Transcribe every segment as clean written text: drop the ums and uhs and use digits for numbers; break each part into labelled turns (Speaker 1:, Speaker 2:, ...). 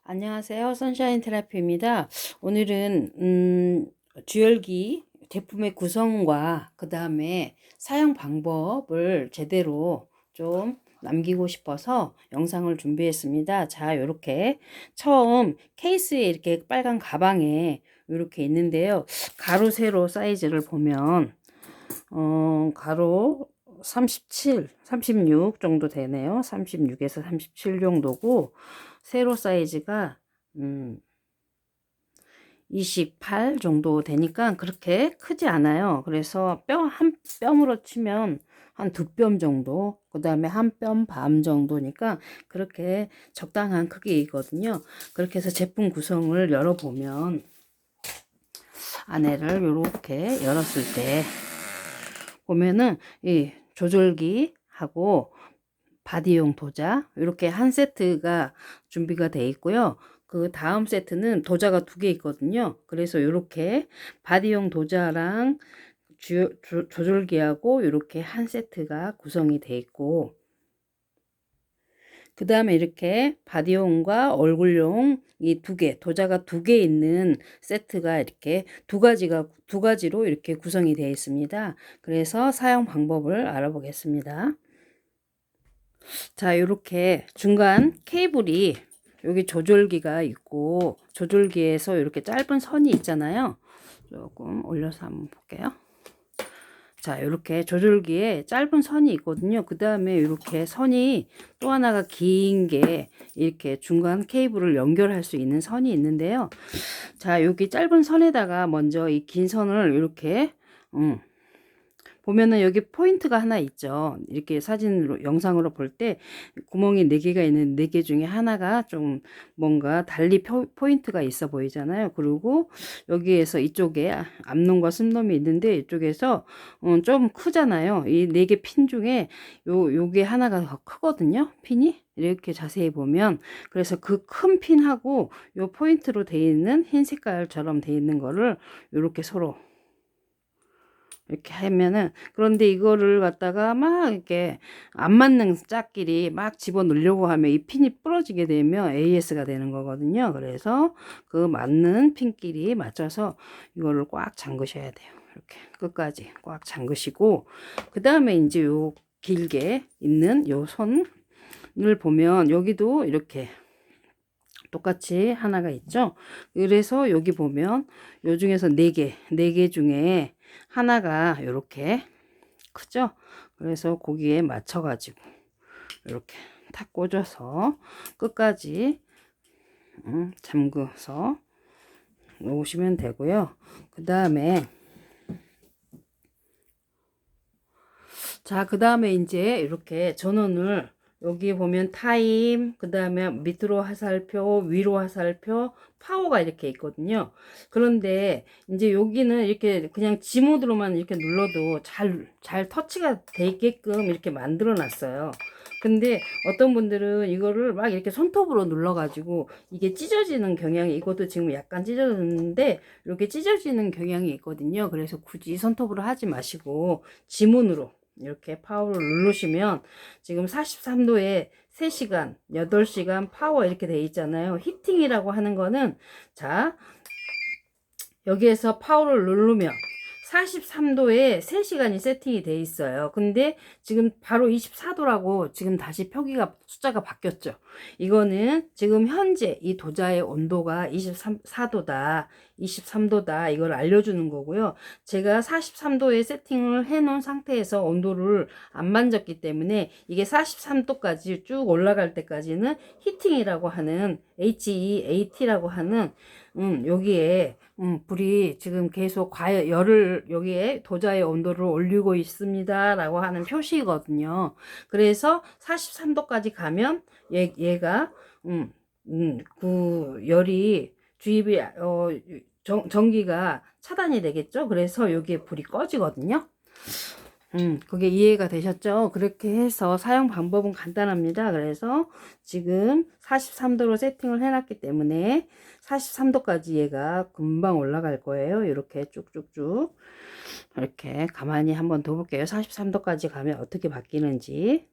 Speaker 1: 안녕하세요. 선샤인 테라피입니다. 오늘은 주열기 제품의 구성과 그 다음에 사용 방법을 제대로 좀 남기고 싶어서 영상을 준비했습니다. 자, 이렇게 처음 케이스에 이렇게 빨간 가방에 이렇게 있는데요. 가로 세로 사이즈를 보면 가로 37, 36 정도 되네요. 36에서 37 정도고 세로 사이즈가 28 정도 되니까 그렇게 크지 않아요. 그래서 한 뼘으로 치면 한 두 뼘 정도, 그 다음에 한 뼘 반 정도니까 그렇게 적당한 크기이거든요. 그렇게 해서 제품 구성을 열어보면 안에를 이렇게 열었을 때 보면은 이 조절기하고 바디용 도자 이렇게 한 세트가 준비가 되어 있고요. 그 다음 세트는 도자가 두 개 있거든요. 그래서 이렇게 바디용 도자랑 조절기하고 이렇게 한 세트가 구성이 되어 있고, 그 다음에 이렇게 바디용과 얼굴용 이 두 개, 도자가 두 개 있는 세트가 이렇게 두 가지로 이렇게 구성이 되어 있습니다. 그래서 사용 방법을 알아보겠습니다. 자, 이렇게 중간 케이블이 여기 조절기가 있고 조절기에서 이렇게 짧은 선이 있잖아요. 조금 올려서 한번 볼게요. 자, 이렇게 조절기에 짧은 선이 있거든요. 그 다음에 이렇게 선이 또 하나가 긴 게 이렇게 중간 케이블을 연결할 수 있는 선이 있는데요. 자, 여기 짧은 선에다가 먼저 이 긴 선을 이렇게 보면은 여기 포인트가 하나 있죠. 이렇게 사진으로 영상으로 볼 때 구멍이 4개가 있는 4개 중에 하나가 좀 뭔가 달리 포인트가 있어 보이잖아요. 그리고 여기에서 이쪽에 앞놈과 숨놈이 있는데 이쪽에서 좀 크잖아요. 이 4개 핀 중에 요게 하나가 더 크거든요. 핀이 이렇게 자세히 보면, 그래서 그 큰 핀하고 요 포인트로 되어 있는 흰 색깔처럼 되어 있는 거를 이렇게 서로 이렇게 하면은, 그런데 이거를 갖다가 막 이렇게 안 맞는 짝끼리 막 집어 넣으려고 하면 이 핀이 부러지게 되면 AS가 되는 거거든요. 그래서 그 맞는 핀끼리 맞춰서 이거를 꽉 잠그셔야 돼요. 이렇게 끝까지 꽉 잠그시고, 그 다음에 이제 요 길게 있는 요 손을 보면 여기도 이렇게 똑같이 하나가 있죠. 그래서 여기 보면 요 중에서 4개 중에 하나가 이렇게 크죠. 그래서 거기에 맞춰 가지고 이렇게 탁 꽂아서 끝까지 잠궈서 놓으시면 되고요. 그 다음에 그 다음에 이제 이렇게 전원을 여기 보면 타임, 그 다음에 밑으로 화살표, 위로 화살표, 파워가 이렇게 있거든요. 그런데 이제 여기는 이렇게 그냥 G모드로만 이렇게 눌러도 잘 터치가 돼 있게끔 이렇게 만들어 놨어요. 근데 어떤 분들은 이거를 막 이렇게 손톱으로 눌러가지고 이게 찢어지는 경향이, 이것도 지금 약간 찢어졌는데 이렇게 찢어지는 경향이 있거든요. 그래서 굳이 손톱으로 하지 마시고 G문으로 이렇게 파워를 누르시면 지금 43도에 3시간, 8시간 파워 이렇게 돼 있잖아요. 히팅이라고 하는 거는, 자, 여기에서 파워를 누르면 43도에 3시간이 세팅이 돼 있어요. 근데 지금 바로 24도라고 지금 다시 표기가 숫자가 바뀌었죠. 이거는 지금 현재 이 도자의 온도가 24도다, 23도다 이걸 알려주는 거고요. 제가 43도에 세팅을 해 놓은 상태에서 온도를 안 만졌기 때문에 이게 43도까지 쭉 올라갈 때까지는 히팅이라고 하는 HEAT라고 하는 여기에 불이 지금 계속 열을 여기에 도자의 온도를 올리고 있습니다 라고 하는 표시거든요. 그래서 43도까지 가면 얘가 그 열이 주입이 전기가 차단이 되겠죠. 그래서 여기에 불이 꺼지거든요. 그게 이해가 되셨죠? 그렇게 해서 사용 방법은 간단합니다. 그래서 지금 43도로 세팅을 해놨기 때문에 43도까지 얘가 금방 올라갈 거예요. 이렇게 쭉쭉쭉. 이렇게 가만히 한번 더 볼게요. 43도까지 가면 어떻게 바뀌는지.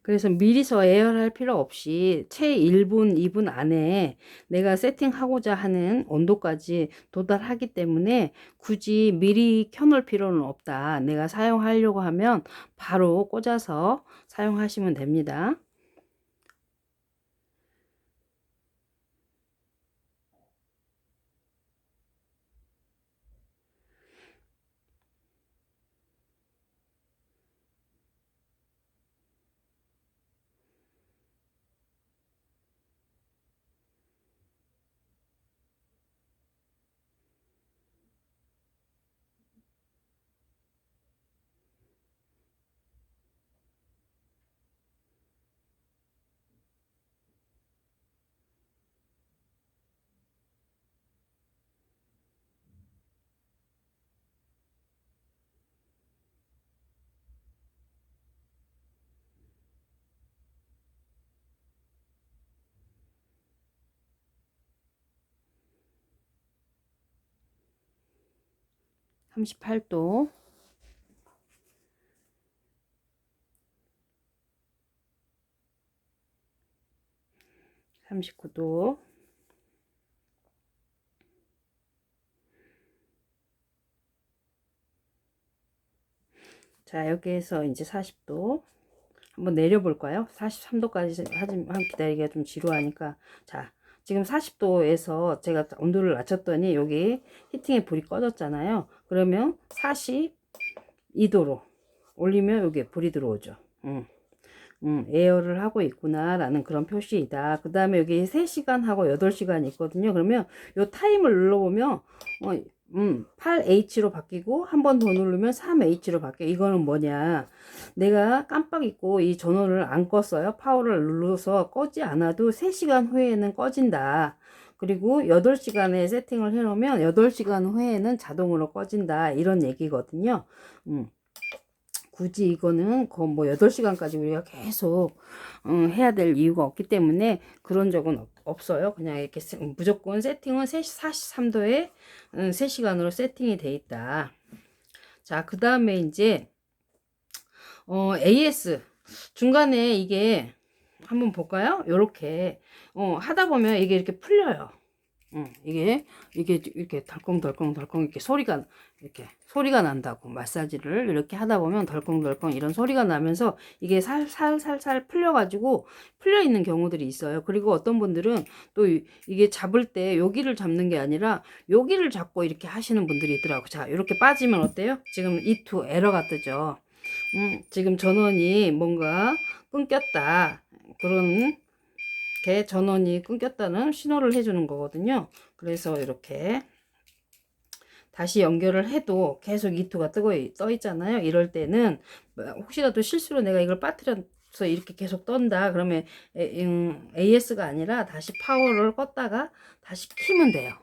Speaker 1: 그래서 미리서 예열할 필요 없이 채 1분, 2분 안에 내가 세팅하고자 하는 온도까지 도달하기 때문에 굳이 미리 켜놓을 필요는 없다. 내가 사용하려고 하면 바로 꽂아서 사용하시면 됩니다. 38도, 39도, 자, 여기에서 이제 40도 한번 내려볼까요? 43도까지 하지만 기다리기가 좀 지루하니까. 자, 지금 40도에서 제가 온도를 낮췄더니 여기 히팅의 불이 꺼졌잖아요. 그러면 42도로 올리면 여기 불이 들어오죠. 에어를 하고 있구나 라는 그런 표시이다. 그 다음에 여기 3시간 하고 8시간 있거든요. 그러면 요 타임을 눌러보면 8H로 바뀌고 한 번 더 누르면 3H로 바뀌어. 이거는 뭐냐, 내가 깜빡 잊고 이 전원을 안 껐어요. 파워를 눌러서 꺼지 않아도 3시간 후에는 꺼진다. 그리고 8시간에 세팅을 해 놓으면 8시간 후에는 자동으로 꺼진다, 이런 얘기거든요. 굳이 이거는 뭐 8시간까지 우리가 계속 해야 될 이유가 없기 때문에 그런 적은 없어요. 그냥 이렇게 무조건 세팅은 43도에 3시간으로 세팅이 돼 있다. 자, 그 다음에 이제 AS 중간에 이게 한번 볼까요? 요렇게 하다 보면 이게 이렇게 풀려요. 이게 이렇게 덜컹덜컹 이렇게 소리가 난다고. 마사지를 이렇게 하다 보면 덜컹덜컹 이런 소리가 나면서 이게 살살살살 풀려가지고 풀려 있는 경우들이 있어요. 그리고 어떤 분들은 또 이게 잡을 때 여기를 잡는 게 아니라 여기를 잡고 이렇게 하시는 분들이 있더라고. 자, 이렇게 빠지면 어때요? 지금 E2 에러가 뜨죠. 지금 전원이 뭔가 끊겼다, 그런 전원이 끊겼다는 신호를 해주는 거거든요. 그래서 이렇게 다시 연결을 해도 계속 E2가 떠 있잖아요. 이럴 때는 혹시라도 실수로 내가 이걸 빠뜨려서 이렇게 계속 떤다 그러면 AS가 아니라 다시 파워를 껐다가 다시 키면 돼요.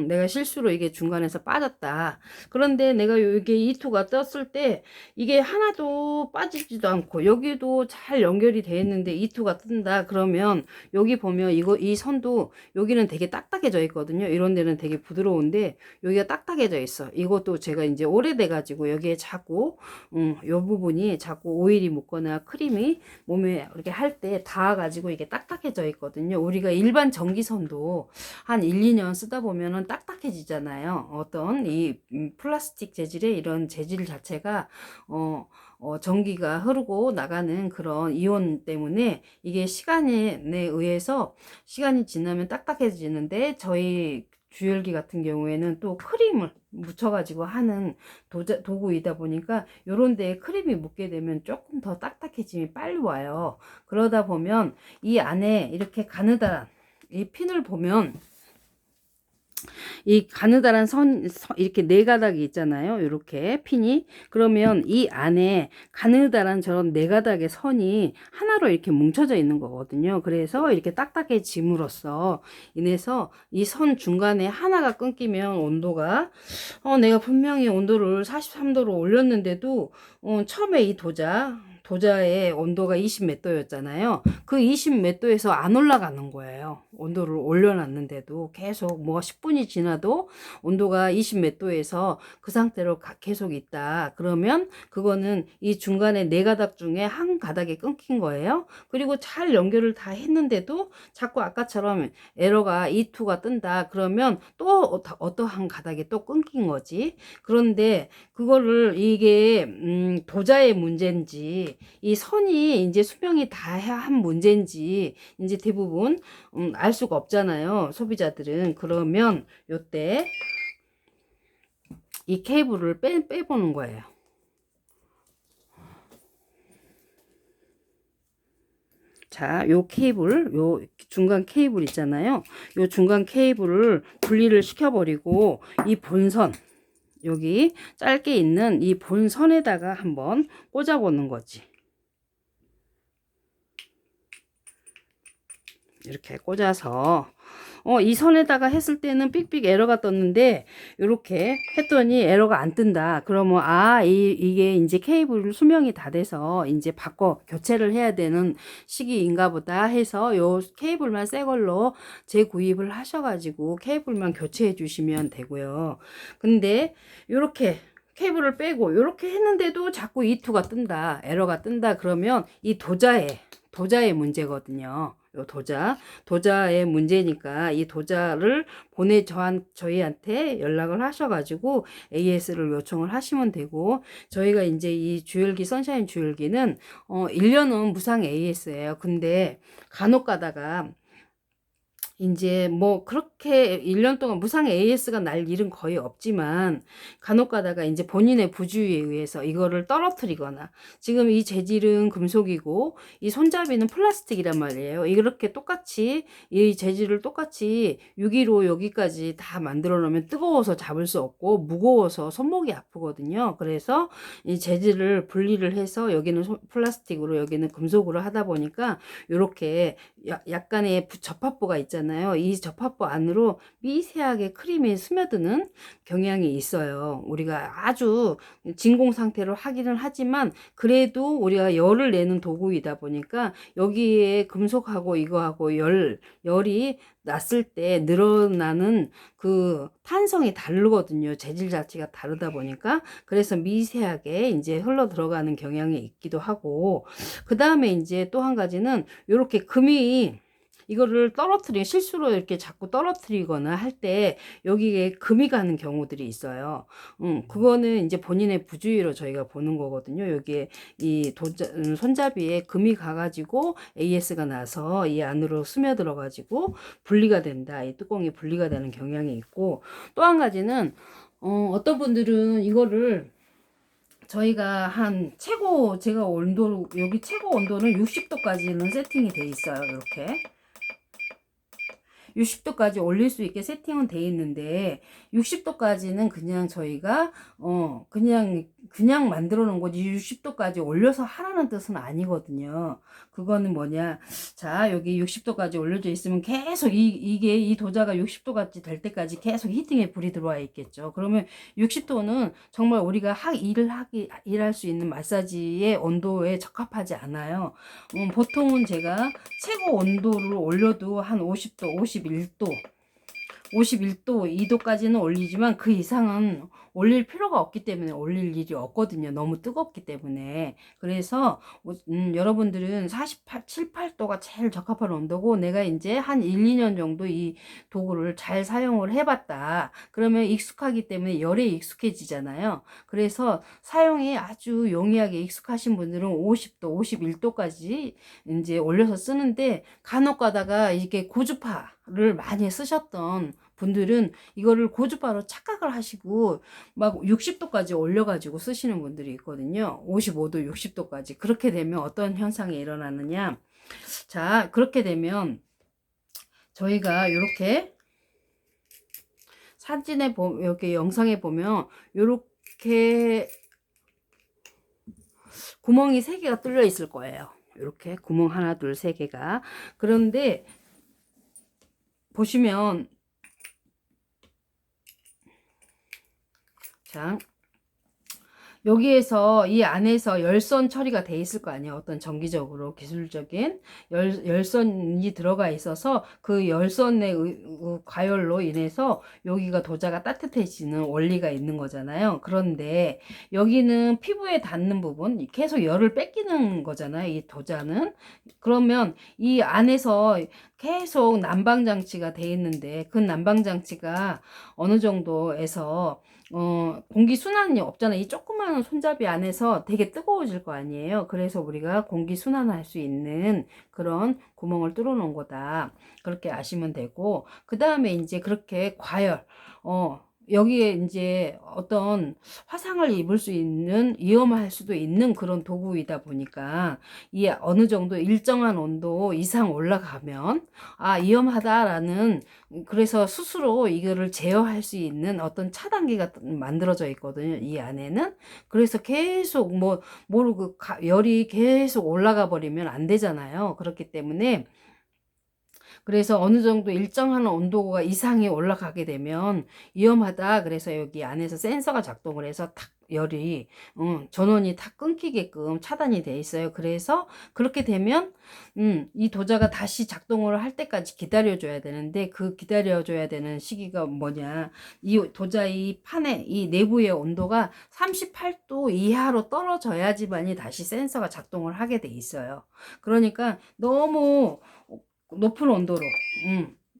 Speaker 1: 내가 실수로 이게 중간에서 빠졌다. 그런데 내가 이게 E2가 떴을 때 이게 하나도 빠지지도 않고 여기도 잘 연결이 되어 있는데 E2가 뜬다. 그러면 여기 보면 이 선도 여기는 되게 딱딱해져 있거든요. 이런 데는 되게 부드러운데 여기가 딱딱해져 있어. 이것도 제가 이제 오래돼 가지고 여기에 자꾸 요 부분이 자꾸 오일이 묻거나 크림이 몸에 이렇게 할 때 닿아 가지고 이게 딱딱해져 있거든요. 우리가 일반 전기선도 한 1, 2년 쓰다 보면 딱딱해지잖아요. 어떤 이 플라스틱 재질의 이런 재질 자체가 전기가 흐르고 나가는 그런 이온 때문에 이게 시간에 의해서 시간이 지나면 딱딱해지는데, 저희 주열기 같은 경우에는 또 크림을 묻혀가지고 하는 도구이다 보니까 요런 데에 크림이 묻게 되면 조금 더 딱딱해짐이 빨리 와요. 그러다 보면 이 안에 이렇게 가느다란 이 핀을 보면 이 가느다란 이렇게 네 가닥이 있잖아요. 이렇게 핀이. 그러면 이 안에 가느다란 저런 네 가닥의 선이 하나로 이렇게 뭉쳐져 있는 거거든요. 그래서 이렇게 딱딱해짐으로써 인해서 이 선 중간에 하나가 끊기면 온도가 내가 분명히 온도를 43도로 올렸는데도 처음에 이 도자 도자의 온도가 20 몇 도였잖아요. 그 20 몇 도에서 안 올라가는 거예요. 온도를 올려놨는데도 계속 뭐 10분이 지나도 온도가 20 몇 도에서 그 상태로 계속 있다. 그러면 그거는 이 중간에 네 가닥 중에 한 가닥이 끊긴 거예요. 그리고 잘 연결을 다 했는데도 자꾸 아까처럼 에러가 E2가 뜬다. 그러면 또 어떠한 가닥이 또 끊긴 거지. 그런데 그거를 이게 도자의 문제인지 이 선이 이제 수명이 다한 문제인지 이제 대부분 알 수가 없잖아요. 소비자들은. 그러면 요때 이 케이블을 빼보는 거예요. 자, 요 케이블, 요 중간 케이블 있잖아요. 요 중간 케이블을 분리를 시켜버리고 이 본선, 여기 짧게 있는 이 본선에다가 한번 꽂아보는 거지. 이렇게 꽂아서 이 선에다가 했을 때는 삑삑 에러가 떴는데 이렇게 했더니 에러가 안 뜬다. 그러면 이게 이제 케이블 수명이 다 돼서 이제 교체를 해야 되는 시기인가 보다 해서 요 케이블만 새 걸로 재구입을 하셔가지고 케이블만 교체해 주시면 되고요. 근데 이렇게 케이블을 빼고 이렇게 했는데도 자꾸 E2가 뜬다, 에러가 뜬다. 그러면 이 도자의 문제거든요. 요 도자의 문제니까 이 도자를 저희한테 연락을 하셔가지고 AS를 요청을 하시면 되고, 저희가 이제 이 주열기 선샤인 주열기는 1년은 무상 AS예요. 근데 간혹 가다가 이제 뭐 그렇게 1년 동안 무상 AS가 날 일은 거의 없지만 간혹 가다가 이제 본인의 부주의에 의해서 이거를 떨어뜨리거나, 지금 이 재질은 금속이고 이 손잡이는 플라스틱이란 말이에요. 이렇게 똑같이 이 재질을 똑같이 615 여기까지 다 만들어 놓으면 뜨거워서 잡을 수 없고 무거워서 손목이 아프거든요. 그래서 이 재질을 분리를 해서 여기는 플라스틱으로 여기는 금속으로 하다 보니까 이렇게 약간의 접합부가 있잖아요. 이 접합부 안으로 미세하게 크림이 스며드는 경향이 있어요. 우리가 아주 진공 상태로 하기는 하지만 그래도 우리가 열을 내는 도구이다 보니까 여기에 금속하고 이거하고 열이 났을 때 늘어나는 그 탄성이 다르거든요. 재질 자체가 다르다 보니까. 그래서 미세하게 이제 흘러 들어가는 경향이 있기도 하고, 그 다음에 이제 또 한 가지는 이렇게 금이 이거를 실수로 이렇게 자꾸 떨어뜨리거나 할 때 여기에 금이 가는 경우들이 있어요. 그거는 이제 본인의 부주의로 저희가 보는 거거든요. 여기에 이 손잡이에 금이 가가지고 AS가 나서 이 안으로 스며들어가지고 분리가 된다. 이 뚜껑이 분리가 되는 경향이 있고, 또 한 가지는 어떤 분들은 이거를 저희가 제가 여기 최고 온도는 60도까지는 세팅이 돼 있어요. 이렇게 60도까지 올릴 수 있게 세팅은 돼 있는데 60도까지는 그냥 저희가 그냥 만들어 놓은 거지 60도까지 올려서 하라는 뜻은 아니거든요. 그거는 뭐냐, 자 여기 60도까지 올려져 있으면 계속 이게 이 도자가 60도까지 될 때까지 계속 히팅에 불이 들어와 있겠죠. 그러면 60도는 정말 우리가 일할 수 있는 마사지의 온도에 적합하지 않아요. 보통은 제가 최고 온도를 올려도 한 50도, 51도, 51도, 2도까지는 올리지만 그 이상은 올릴 필요가 없기 때문에 올릴 일이 없거든요. 너무 뜨겁기 때문에. 그래서 여러분들은 7, 8도가 제일 적합한 온도고, 내가 이제 한 1, 2년 정도 이 도구를 잘 사용을 해봤다. 그러면 익숙하기 때문에 열에 익숙해지잖아요. 그래서 사용이 아주 용이하게 익숙하신 분들은 50도, 51도까지 이제 올려서 쓰는데, 간혹 가다가 이게 고주파를 많이 쓰셨던 분들은 이거를 고주파로 착각을 하시고 막 60도까지 올려가지고 쓰시는 분들이 있거든요. 55도, 60도까지. 그렇게 되면 어떤 현상이 일어나느냐. 자, 그렇게 되면 저희가 이렇게 이렇게 영상에 보면 이렇게 구멍이 3개가 뚫려 있을 거예요. 이렇게 구멍 하나, 둘, 3개가. 그런데 보시면 자, 여기에서 이 안에서 열선 처리가 돼 있을 거 아니에요. 어떤 정기적으로 기술적인 열선이 들어가 있어서 그 열선의 과열로 인해서 여기가 도자가 따뜻해지는 원리가 있는 거잖아요. 그런데 여기는 피부에 닿는 부분 계속 열을 뺏기는 거잖아요. 이 도자는. 그러면 이 안에서 계속 난방장치가 돼 있는데 그 난방장치가 어느 정도에서 공기 순환이 없잖아요. 이 조그마한 손잡이 안에서 되게 뜨거워질 거 아니에요. 그래서 우리가 공기 순환할 수 있는 그런 구멍을 뚫어 놓은 거다. 그렇게 아시면 되고, 그 다음에 이제 그렇게 과열, 여기에 이제 어떤 화상을 입을 수 있는, 위험할 수도 있는 그런 도구이다 보니까, 이 어느 정도 일정한 온도 이상 올라가면, 아, 위험하다라는, 그래서 스스로 이거를 제어할 수 있는 어떤 차단기가 만들어져 있거든요. 이 안에는. 그래서 계속 모르고 열이 계속 올라가 버리면 안 되잖아요. 그렇기 때문에 그래서 어느 정도 일정한 온도가 이상이 올라가게 되면 위험하다. 그래서 여기 안에서 센서가 작동을 해서 탁 열이 전원이 탁 끊기게끔 차단이 돼 있어요. 그래서 그렇게 되면 이 도자가 다시 작동을 할 때까지 기다려줘야 되는데 그 기다려줘야 되는 시기가 뭐냐, 이 도자의 판에 이 내부의 온도가 38도 이하로 떨어져야지만이 다시 센서가 작동을 하게 돼 있어요. 그러니까 너무 높은 온도로,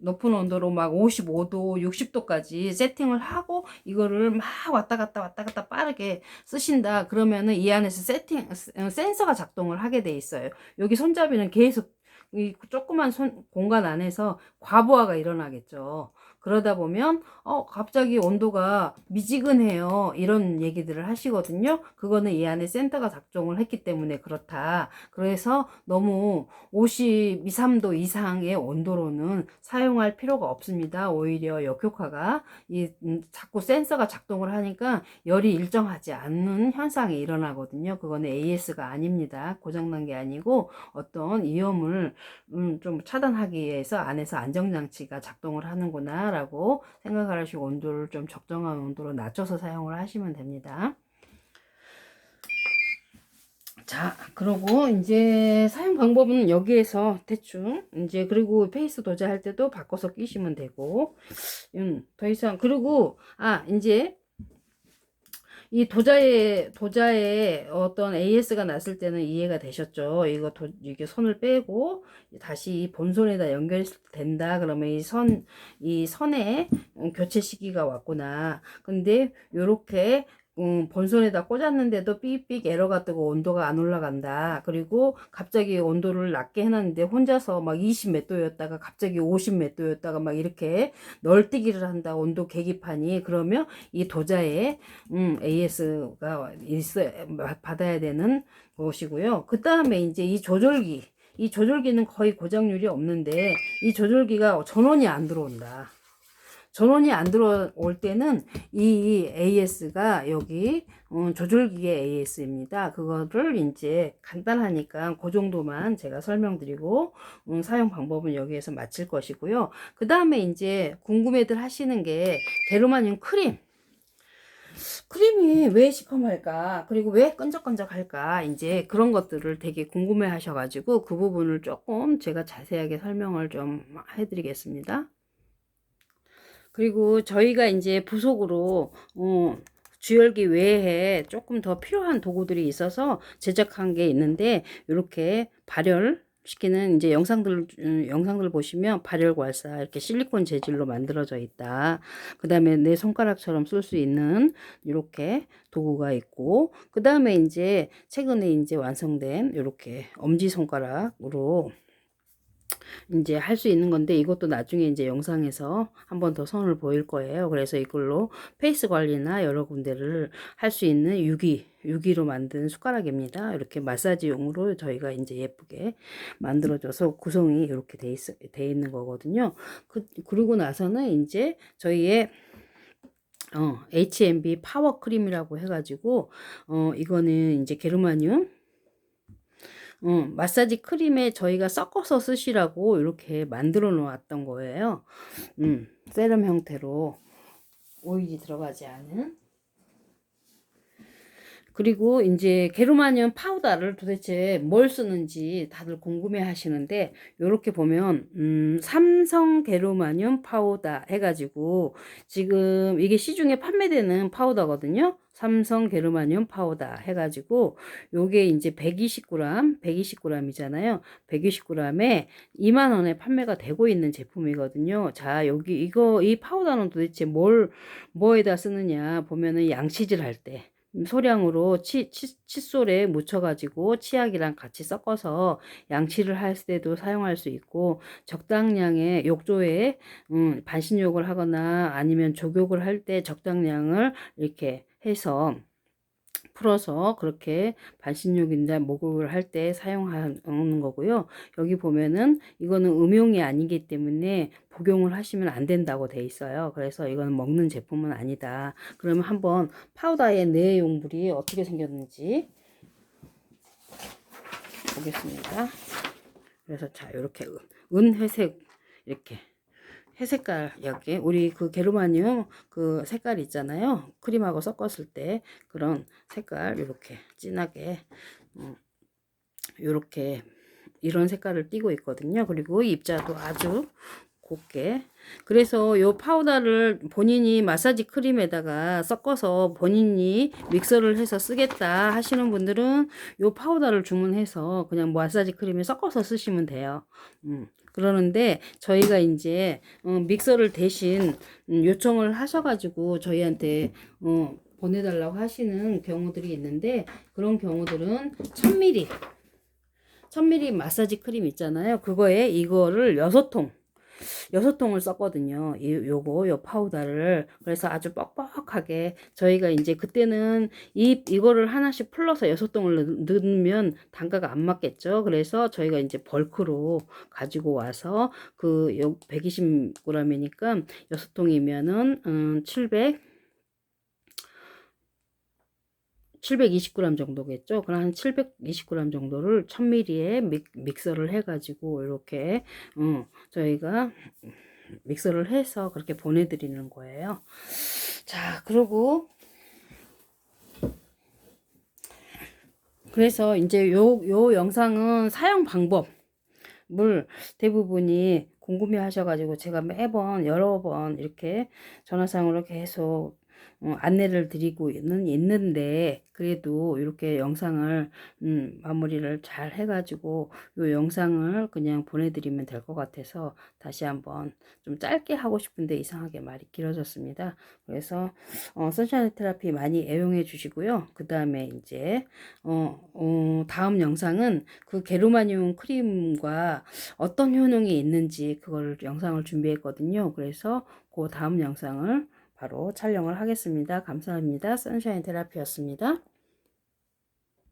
Speaker 1: 높은 온도로 막 55도, 60도까지 세팅을 하고 이거를 막 왔다 갔다 빠르게 쓰신다. 그러면은 이 안에서 센서가 작동을 하게 돼 있어요. 여기 손잡이는 계속 이 조그만 공간 안에서 과부하가 일어나겠죠. 그러다 보면 갑자기 온도가 미지근해요. 이런 얘기들을 하시거든요. 그거는 이 안에 센터가 작동을 했기 때문에 그렇다. 그래서 너무 52, 3도 이상의 온도로는 사용할 필요가 없습니다. 오히려 역효과가 자꾸 센서가 작동을 하니까 열이 일정하지 않는 현상이 일어나거든요. 그거는 AS가 아닙니다. 고장난 게 아니고 어떤 위험을 좀 차단하기 위해서 안에서 안정장치가 작동을 하는구나 라고 생각을 하시고 온도를 좀 적정한 온도로 낮춰서 사용을 하시면 됩니다. 자, 그러고 이제 사용 방법은 여기에서 대충 이제, 그리고 페이스 도자할 때도 바꿔서 끼시면 되고, 더 이상, 그리고 이제 이 도자에 어떤 AS가 났을 때는 이해가 되셨죠? 이게 선을 빼고 다시 본선에다 연결된다. 그러면 이 선에 교체 시기가 왔구나. 근데 요렇게 본선에다 꽂았는데도 삑삑 에러가 뜨고 온도가 안 올라간다. 그리고 갑자기 온도를 낮게 해놨는데 혼자서 막 20 몇 도였다가 갑자기 50 몇 도였다가 막 이렇게 널뛰기를 한다. 온도 계기판이. 그러면 이 도자에 AS가 받아야 되는 것이고요. 그 다음에 이제 이 조절기는 거의 고장률이 없는데 이 조절기가 전원이 안 들어온다. 전원이 안 들어올 때는 이 AS가 여기 조절기의 AS입니다. 그거를 이제 간단하니까 그 정도만 제가 설명드리고 사용 방법은 여기에서 마칠 것이고요. 그 다음에 이제 궁금해들 하시는 게 게르마늄 크림이 왜 시커멀까? 그리고 왜 끈적끈적할까? 이제 그런 것들을 되게 궁금해 하셔가지고 그 부분을 조금 제가 자세하게 설명을 좀 해드리겠습니다. 그리고 저희가 이제 부속으로 주열기 외에 조금 더 필요한 도구들이 있어서 제작한 게 있는데, 이렇게 발열시키는 이제 영상들 보시면 발열괄사 이렇게 실리콘 재질로 만들어져 있다. 그 다음에 내 손가락처럼 쓸 수 있는 이렇게 도구가 있고, 그 다음에 이제 최근에 이제 완성된 이렇게 엄지손가락으로 이제 할 수 있는 건데, 이것도 나중에 이제 영상에서 한 번 더 선을 보일 거예요. 그래서 이걸로 페이스 관리나 여러 군데를 할 수 있는 유기로 만든 숟가락입니다. 이렇게 마사지용으로 저희가 이제 예쁘게 만들어줘서 구성이 이렇게 돼 있는 거거든요. 그리고 나서는 이제 저희의 HMB 파워 크림이라고 해가지고 이거는 이제 게르마늄 마사지 크림에 저희가 섞어서 쓰시라고 이렇게 만들어 놓았던 거예요. 세럼 형태로 오일이 들어가지 않은. 그리고 이제 게르마늄 파우더를 도대체 뭘 쓰는지 다들 궁금해 하시는데, 요렇게 보면 삼성 게르마늄 파우더 해가지고 지금 이게 시중에 판매되는 파우더거든요. 삼성 게르마늄 파우더 해가지고 요게 이제 120g 120g이잖아요. 120g에 2만 원에 판매가 되고 있는 제품이거든요. 자, 여기 이 파우더는 도대체 뭐에다 쓰느냐 보면은 양치질 할 때 소량으로 칫솔에 묻혀가지고 치약이랑 같이 섞어서 양치를 할 때도 사용할 수 있고, 적당량의 욕조에 반신욕을 하거나 아니면 족욕을 할 때 적당량을 이렇게 해서 풀어서 그렇게 반신욕이나 목욕을 할 때 사용하는 거고요. 여기 보면은 이거는 음용이 아니기 때문에 복용을 하시면 안 된다고 돼 있어요. 그래서 이거는 먹는 제품은 아니다. 그러면 한번 파우더의 내용물이 어떻게 생겼는지 보겠습니다. 그래서 자, 이렇게 은회색 이렇게 회색깔, 여기 우리 그 게르마늄 그 색깔 있잖아요. 크림하고 섞었을 때 그런 색깔, 이렇게 진하게 이렇게 이런 색깔을 띠고 있거든요. 그리고 입자도 아주 곱게. 그래서 요 파우더를 본인이 마사지 크림에다가 섞어서 본인이 믹서를 해서 쓰겠다 하시는 분들은 요 파우더를 주문해서 그냥 마사지 크림에 섞어서 쓰시면 돼요. 그러는데 저희가 이제 믹서를 대신 요청을 하셔가지고 저희한테 보내달라고 하시는 경우들이 있는데, 그런 경우들은 1000ml 마사지 크림 있잖아요. 그거에 이거를 6통을 썼거든요. 요 파우더를. 그래서 아주 뻑뻑하게 저희가 이제 그때는 이거를 하나씩 풀러서 6통을 넣으면 단가가 안 맞겠죠. 그래서 저희가 이제 벌크로 가지고 와서 그 120g이니까 6통이면은 720g 정도겠죠. 그럼 한 720g 정도를 1000ml에 믹서를 해가지고 이렇게 저희가 믹서를 해서 그렇게 보내드리는 거예요. 자, 그래서 이제 요 영상은 사용 방법을 대부분이 궁금해 하셔가지고 제가 매번 여러 번 이렇게 전화상으로 계속 안내를 드리고는 있는데, 그래도 이렇게 영상을 마무리를 잘 해가지고 이 영상을 그냥 보내드리면 될 것 같아서 다시 한번 좀 짧게 하고 싶은데 이상하게 말이 길어졌습니다. 그래서 선샤인 테라피 많이 애용해 주시고요. 그 다음에 이제 다음 영상은 그 게르마늄 크림과 어떤 효능이 있는지 그걸 영상을 준비했거든요. 그래서 그 다음 영상을 바로 촬영을 하겠습니다. 감사합니다. 선샤인 테라피였습니다.